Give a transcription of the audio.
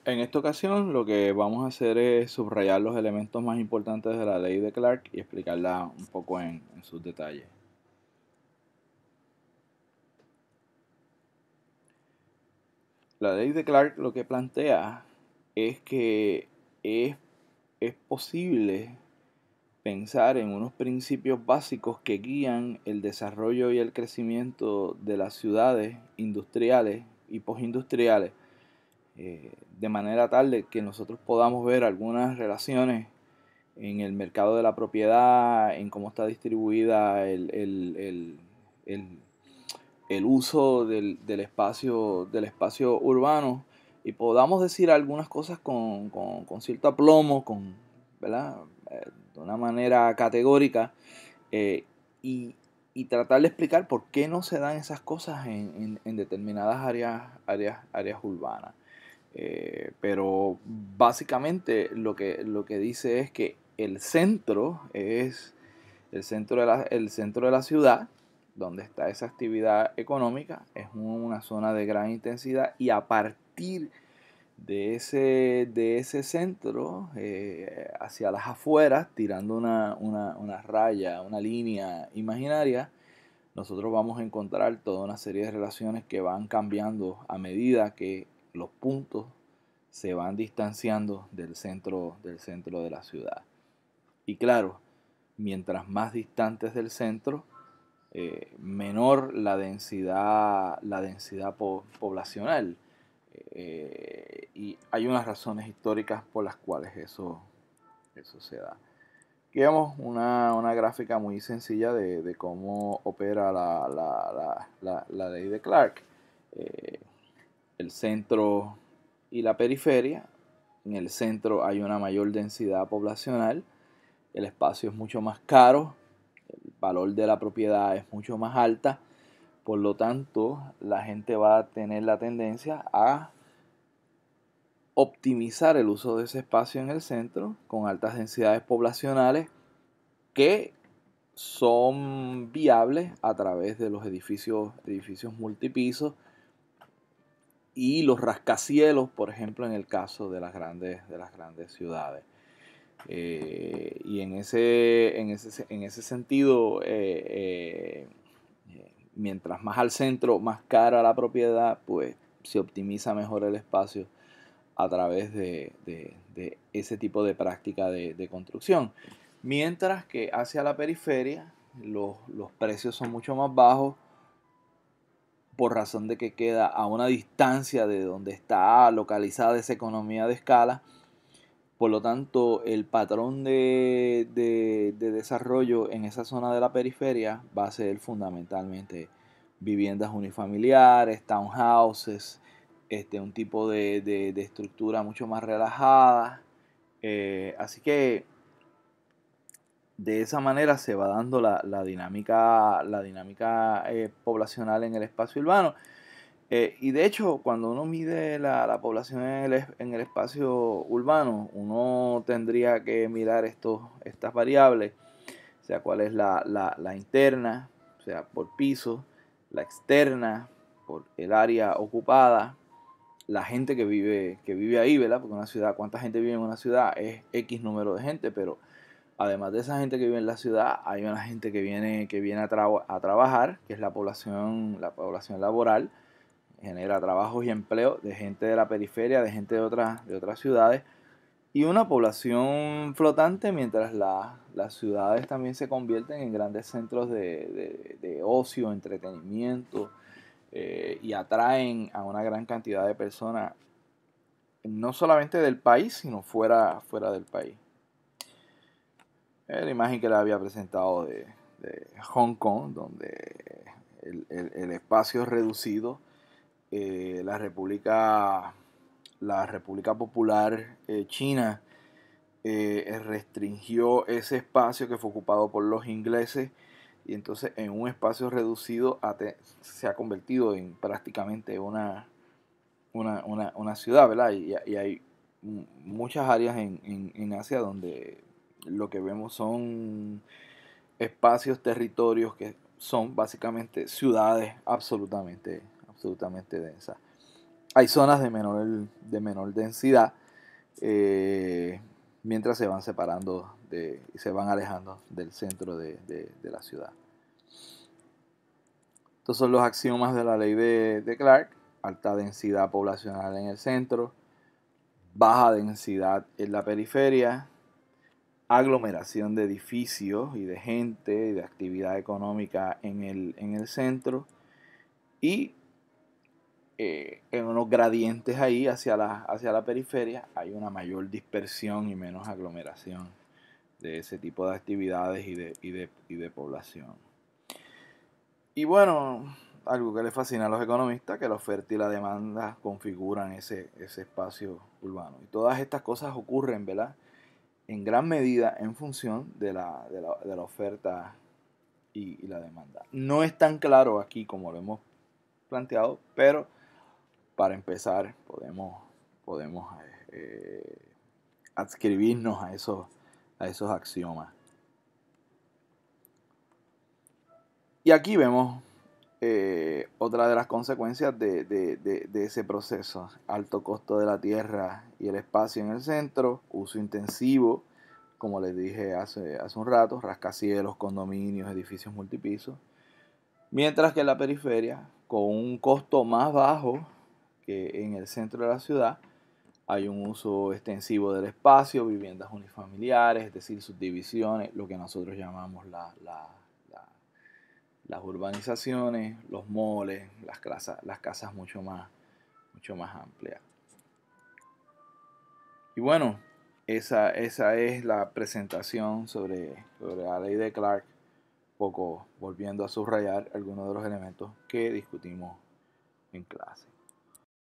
En esta ocasión lo que vamos a hacer es subrayar los elementos más importantes de la ley de Clark y explicarla un poco en sus detalles. La ley de Clark lo que plantea es que es, es posible pensar en unos principios básicos que guían el desarrollo y el crecimiento de las ciudades industriales y postindustriales, de manera tal de que nosotros podamos ver algunas relaciones en el mercado de la propiedad, en cómo está distribuida el- el uso del espacio urbano, y podamos decir algunas cosas con cierto aplomo, ¿verdad? De una manera categórica, eh, y, y tratar de explicar por qué no se dan esas cosas en determinadas áreas urbanas. Pero básicamente lo que dice es que el centro es el centro de la ciudad, donde está esa actividad económica, es una zona de gran intensidad, y a partir de ese centro, hacia las afueras, tirando una raya, una línea imaginaria, nosotros vamos a encontrar toda una serie de relaciones que van cambiando a medida que los puntos se van distanciando del centro de la ciudad. Y claro, mientras más distantes del centro, menor la densidad poblacional. Y hay unas razones históricas por las cuales eso se da. Aquí vemos una gráfica muy sencilla de cómo opera la ley de Clark. Eh, el centro y la periferia. En el centro hay una mayor densidad poblacional, el espacio es mucho más caro, el valor de la propiedad es mucho más alta, por lo tanto la gente va a tener la tendencia a optimizar el uso de ese espacio en el centro con altas densidades poblacionales que son viables a través de los edificios multipisos y los rascacielos, por ejemplo, en el caso de las grandes ciudades. Y en ese sentido, mientras más al centro, más cara la propiedad, pues se optimiza mejor el espacio a través de ese tipo de práctica de construcción. Mientras que hacia la periferia los precios son mucho más bajos, por razón de que queda a una distancia de donde está localizada esa economía de escala. Por lo tanto, el patrón de desarrollo en esa zona de la periferia va a ser fundamentalmente viviendas unifamiliares, townhouses, un tipo de estructura mucho más relajada. Así que de esa manera se va dando la dinámica poblacional en el espacio urbano. Y de hecho, cuando uno mide la población en el espacio urbano, uno tendría que mirar estas variables, o sea, cuál es la interna, o sea, por piso, la externa, por el área ocupada, la gente que vive ahí, ¿verdad? Porque una ciudad, ¿cuánta gente vive en una ciudad? Es X número de gente, pero además de esa gente que vive en la ciudad, hay una gente que viene a trabajar, que es la población laboral, genera trabajos y empleo de gente de la periferia, de gente de otras ciudades, y una población flotante mientras las ciudades también se convierten en grandes centros de ocio, entretenimiento, y atraen a una gran cantidad de personas, no solamente del país, sino fuera del país. La imagen que le había presentado de Hong Kong, donde el espacio es reducido. eh, la República, la República Popular China restringió ese espacio que fue ocupado por los ingleses, y entonces en un espacio reducido se ha convertido en prácticamente una ciudad, ¿verdad? Y hay muchas áreas en Asia donde lo que vemos son espacios, territorios que son básicamente ciudades absolutamente densas. Hay zonas de menor densidad, mientras se van separando y se van alejando del centro de la ciudad. Estos son los axiomas de la ley de Clark: alta densidad poblacional en el centro, baja densidad en la periferia, aglomeración de edificios y de gente y de actividad económica en el centro, y en unos gradientes ahí hacia la periferia hay una mayor dispersión y menos aglomeración de ese tipo de actividades y de población. Y bueno, algo que le fascina a los economistas, que la oferta y la demanda configuran ese espacio urbano. Y todas estas cosas ocurren, ¿verdad?, en gran medida en función de la oferta y la demanda. No es tan claro aquí como lo hemos planteado, pero para empezar podemos adscribirnos a esos axiomas. Y aquí vemos otra de las consecuencias de ese proceso: alto costo de la tierra y el espacio en el centro, uso intensivo, como les dije hace un rato, rascacielos, condominios, edificios multipisos, mientras que en la periferia, con un costo más bajo que en el centro de la ciudad, hay un uso extensivo del espacio, viviendas unifamiliares, es decir, subdivisiones, lo que nosotros llamamos las urbanizaciones, los moles, las casas mucho más amplias. Y bueno, esa es la presentación sobre la ley de Clark, poco volviendo a subrayar algunos de los elementos que discutimos en clase.